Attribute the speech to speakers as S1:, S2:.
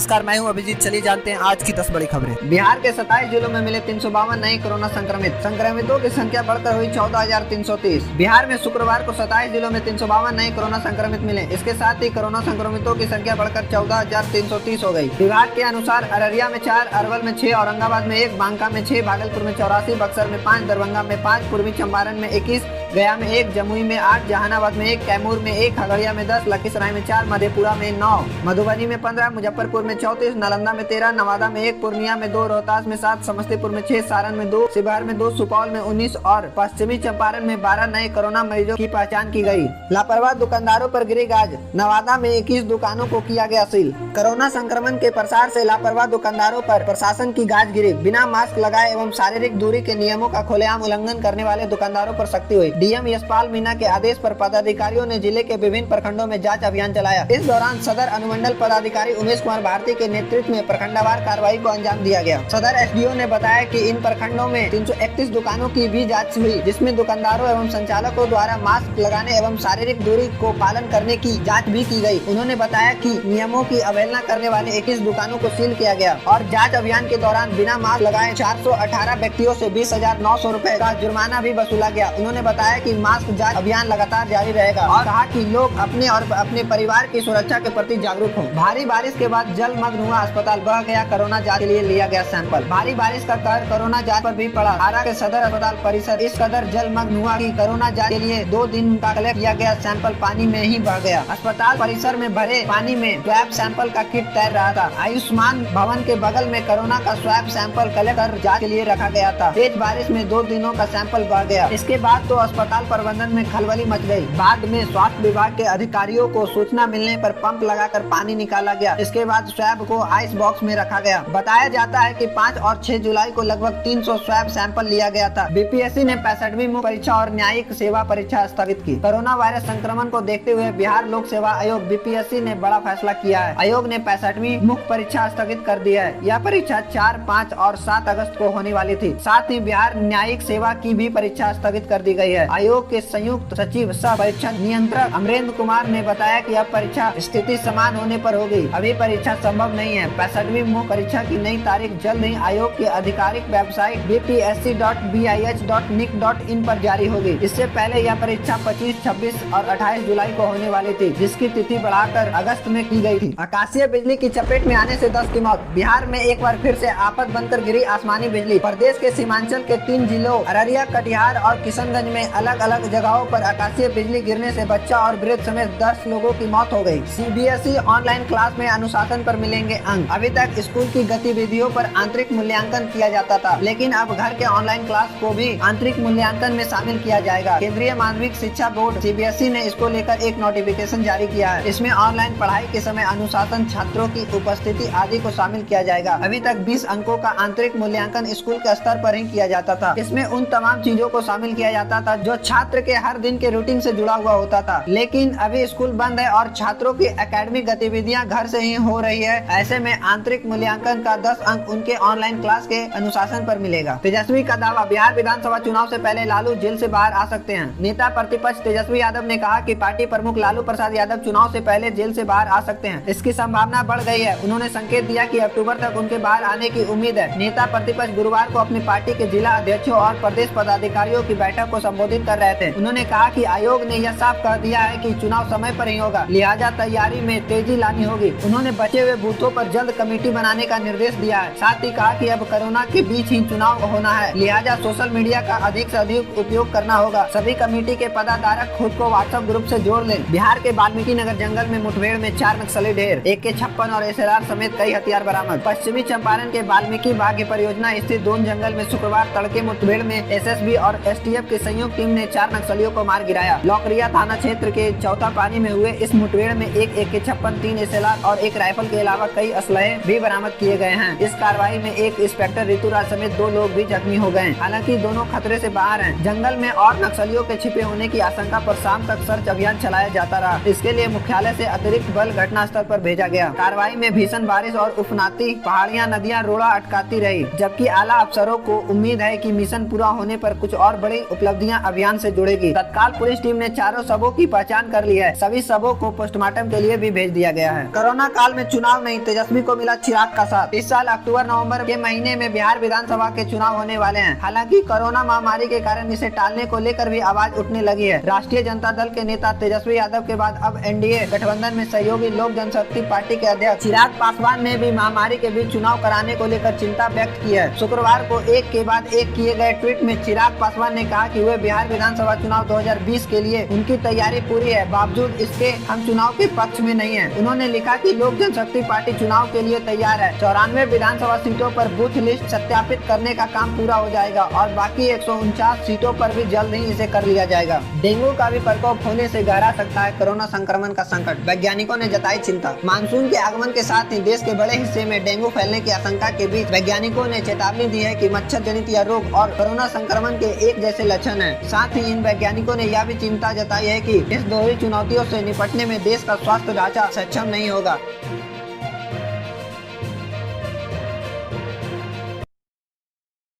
S1: नमस्कार, मैं हूं अभिजीत। चलिए जानते हैं आज की 10 बड़ी खबरें।
S2: बिहार के 27 जिलों में मिले 352 नए कोरोना संक्रमितों की संख्या बढ़कर हुई 14,330। बिहार में शुक्रवार को 27 जिलों में 352 नए कोरोना संक्रमित मिले। इसके साथ ही कोरोना संक्रमितों की संख्या बढ़कर 14,330 हो गई। विभाग के अनुसार अररिया में 4, अरवल में 6, औरंगाबाद में 1, बांका में 6, भागलपुर में 84, बक्सर में 5, दरभंगा में 5, पूर्वी चंपारण में 21, गया में 1, जमुई में 8, जहानाबाद में 1, कैमूर में 1, खगड़िया में 10, लखीसराय में 4, मधेपुरा में 9, मधुबनी में 15, मुजफ्फरपुर में 34, नालंदा में 13, नवादा में 1, पूर्णिया में 2, रोहतास में 7, समस्तीपुर में 6, सारण में 2, शिवहर में 2, सुपौल में 19 और पश्चिमी चंपारण में 12 नए कोरोना मरीजों की पहचान की गई। लापरवाह दुकानदारों पर गिरी गाज, नवादा में 21 दुकानों को किया गया सील। कोरोना संक्रमण के प्रसार से लापरवाह दुकानदारों पर प्रशासन की गाज गिरी। बिना मास्क लगाए एवं शारीरिक दूरी के नियमों का खुलेआम उल्लंघन करने वाले दुकानदारों पर सख्ती हुई। डीएम यशपाल मीणा के आदेश पर पदाधिकारियों ने जिले के विभिन्न प्रखंडों में जांच अभियान चलाया। इस दौरान सदर अनुमंडल पदाधिकारी उमेश कुमार भारती के नेतृत्व में प्रखंडवार कार्रवाई को अंजाम दिया गया। सदर एसडीओ ने बताया कि इन प्रखंडों में 331 दुकानों की भी जांच हुई, जिसमें दुकानदारों एवं संचालकों द्वारा मास्क लगाने एवं शारीरिक दूरी को पालन करने की जाँच भी की गयी। उन्होंने बताया कि नियमों की अवहेलना करने वाले 21 दुकानों को सील किया गया और जाँच अभियान के दौरान बिना मास्क लगाए 418 व्यक्तियों से 20,900 रूपए का जुर्माना भी वसूला गया। उन्होंने बताया कि मास्क जांच अभियान लगातार जारी रहेगा और कहा कि लोग अपने और अपने परिवार की सुरक्षा के प्रति जागरूक हों। भारी बारिश के बाद जलमग्न हुआ अस्पताल, बह गया कोरोना जांच के लिए लिया गया सैंपल। भारी बारिश का कहर कोरोना जांच पर भी पड़ा। आरा के सदर अस्पताल परिसर इस कदर जलमग्न हुआ कि कोरोना जांच के लिए 2 दिन का कलेक्ट किया गया सैंपल पानी में ही बह गया। अस्पताल परिसर में भरे पानी में स्वैब सैंपल का किट तैर रहा था। आयुष्मान भवन के बगल में कोरोना का स्वैब सैंपल कलेक्ट कर जाँच के लिए रखा गया था। तेज बारिश में 2 दिनों का सैंपल बह गया। इसके बाद तो अस्पताल प्रबंधन में खलबली मच गई। बाद में स्वास्थ्य विभाग के अधिकारियों को सूचना मिलने पर पंप लगाकर पानी निकाला गया। इसके बाद स्वैब को आइस बॉक्स में रखा गया। बताया जाता है कि 5 और 6 जुलाई को लगभग 300 स्वैब सैंपल लिया गया था। बीपीएससी ने 65वीं मुख्य परीक्षा और न्यायिक सेवा परीक्षा स्थगित की। कोरोना वायरस संक्रमण को देखते हुए बिहार लोक सेवा आयोग बीपीएससी ने बड़ा फैसला किया है। आयोग ने 65वीं मुख्य परीक्षा स्थगित कर दी है। यह परीक्षा 4, 5 और 7 अगस्त को होने वाली थी। साथ ही बिहार न्यायिक सेवा की भी परीक्षा स्थगित कर दी गई है। आयोग के संयुक्त सचिव सह परीक्षा नियंत्रक अमरेंद्र कुमार ने बताया कि अब परीक्षा स्थिति समान होने पर होगी। अभी परीक्षा संभव नहीं है। 65वीं मुख्य परीक्षा की नई तारीख जल्द ही आयोग की आधिकारिक वेबसाइट bpsc.bih.nic.in पर जारी होगी। इससे पहले यह परीक्षा 25, 26 और 28 जुलाई को होने वाली थी, जिसकी तिथि बढ़ाकर अगस्त में की गई थी। आकाशीय बिजली की चपेट में आने से 10 की मौत। बिहार में एक बार फिर से आफत बनकर गिरी आसमानी बिजली। प्रदेश के सीमांचल के 3 जिलों अररिया, कटिहार और किशनगंज में अलग अलग जगहों पर आकाशीय बिजली गिरने से बच्चा और वृद्ध समेत 10 लोगों की मौत हो गई। सीबीएसई ऑनलाइन क्लास में अनुशासन पर मिलेंगे अंक। अभी तक स्कूल की गतिविधियों पर आंतरिक मूल्यांकन किया जाता था, लेकिन अब घर के ऑनलाइन क्लास को भी आंतरिक मूल्यांकन में शामिल किया जाएगा। केंद्रीय माध्यमिक शिक्षा बोर्ड सीबीएसई ने इसको लेकर एक नोटिफिकेशन जारी किया है। इसमें ऑनलाइन पढ़ाई के समय अनुशासन, छात्रों की उपस्थिति आदि को शामिल किया जाएगा। अभी तक 20 अंकों का आंतरिक मूल्यांकन स्कूल के स्तर पर ही किया जाता था। इसमें उन तमाम चीजों को शामिल किया जाता था जो छात्र के हर दिन के रूटीन से जुड़ा हुआ होता था। लेकिन अभी स्कूल बंद है और छात्रों की एकेडमिक गतिविधियां घर से ही हो रही है। ऐसे में आंतरिक मूल्यांकन का 10 अंक उनके ऑनलाइन क्लास के अनुशासन पर मिलेगा। तेजस्वी का दावा, बिहार विधानसभा चुनाव से पहले लालू जेल से बाहर आ सकते हैं। नेता प्रतिपक्ष तेजस्वी यादव ने कहा कि पार्टी प्रमुख लालू प्रसाद यादव चुनाव से पहले जेल से बाहर आ सकते हैं। इसकी संभावना बढ़ गई है। उन्होंने संकेत दिया कि अक्टूबर तक उनके बाहर आने की उम्मीद है। नेता प्रतिपक्ष गुरुवार को अपनी पार्टी के जिला अध्यक्षों और प्रदेश पदाधिकारियों की बैठक को संबोधित कर रहे थे। उन्होंने कहा कि आयोग ने यह साफ कर दिया है कि चुनाव समय पर ही होगा, लिहाजा तैयारी में तेजी लानी होगी। उन्होंने बचे हुए बूथों पर जल्द कमेटी बनाने का निर्देश दिया है। साथ ही कहा कि अब कोरोना के बीच ही चुनाव होना है, लिहाजा सोशल मीडिया का अधिक से अधिक उपयोग करना होगा। सभी कमेटी के पदाधारक खुद को व्हाट्सएप ग्रुप से जोड़ लें। बिहार के वाल्मीकि नगर जंगल में मुठभेड़ में 4 नक्सली ढेर, AK-56 और SLR समेत कई हथियार बरामद। पश्चिमी चंपारण के वाल्मीकि बाघ परियोजना स्थित दोन जंगल में शुक्रवार तड़के मुठभेड़ में एसएसबी और एसटीएफ की संयुक्त टीम ने 4 नक्सलियों को मार गिराया। लौकरिया थाना क्षेत्र के चौथा पानी में हुए इस मुठभेड़ में एक AK-56, 3 SLR और एक राइफल के अलावा कई असलहे भी बरामद किए गए हैं। इस कार्रवाई में एक इंस्पेक्टर ऋतुराज समेत 2 लोग भी जख्मी हो गए। हालांकि दोनों खतरे से बाहर हैं। जंगल में और नक्सलियों के छिपे होने की आशंका पर शाम तक सर्च अभियान चलाया जाता रहा। इसके लिए मुख्यालय से अतिरिक्त बल घटना स्थल पर भेजा गया। कार्रवाई में भीषण बारिश और उफनाती पहाड़ियां, नदियां रोड़ा अटकाती रही, जबकि आला अफसरों को उम्मीद है कि मिशन पूरा होने पर कुछ और बड़ी उपलब्धियां अभियान से जुड़ेगी। तत्काल पुलिस टीम ने चारों शवों की पहचान कर ली है। सभी शवों को पोस्टमार्टम के लिए भी भेज दिया गया है। कोरोना काल में चुनाव नहीं, तेजस्वी को मिला चिराग का साथ। इस साल अक्टूबर नवंबर के महीने में बिहार विधानसभा के चुनाव होने वाले हैं। हालांकि कोरोना महामारी के कारण इसे टालने को लेकर भी आवाज उठने लगी है। राष्ट्रीय जनता दल के नेता तेजस्वी यादव के बाद अब एनडीए गठबंधन में सहयोगी लोक जनशक्ति पार्टी के अध्यक्ष चिराग पासवान ने भी महामारी के बीच चुनाव कराने को लेकर चिंता व्यक्त की है। शुक्रवार को एक के बाद एक किए गए ट्वीट में चिराग पासवान ने कहा कि वे बिहार विधानसभा चुनाव 2020 के लिए उनकी तैयारी पूरी है, बावजूद इसके हम चुनाव के पक्ष में नहीं है। उन्होंने लिखा कि लोक जनशक्ति पार्टी चुनाव के लिए तैयार है। 94 विधानसभा सीटों पर बूथ लिस्ट सत्यापित करने का काम पूरा हो जाएगा और बाकी 149 सीटों पर भी जल्द ही इसे कर लिया जाएगा। डेंगू का भी प्रकोप होने से गहरा सकता है कोरोना संक्रमण का संकट, वैज्ञानिकों ने जताई चिंता। मानसून के आगमन के साथ ही देश के बड़े हिस्से में डेंगू फैलने की आशंका के बीच वैज्ञानिकों ने चेतावनी दी है कि मच्छर जनित यह रोग और कोरोना संक्रमण के एक जैसे लक्षण हैं। साथ ही इन वैज्ञानिकों ने यह भी चिंता जताई है कि इस दोहरी चुनौतियों से निपटने में देश का स्वास्थ्य ढांचा सक्षम नहीं होगा।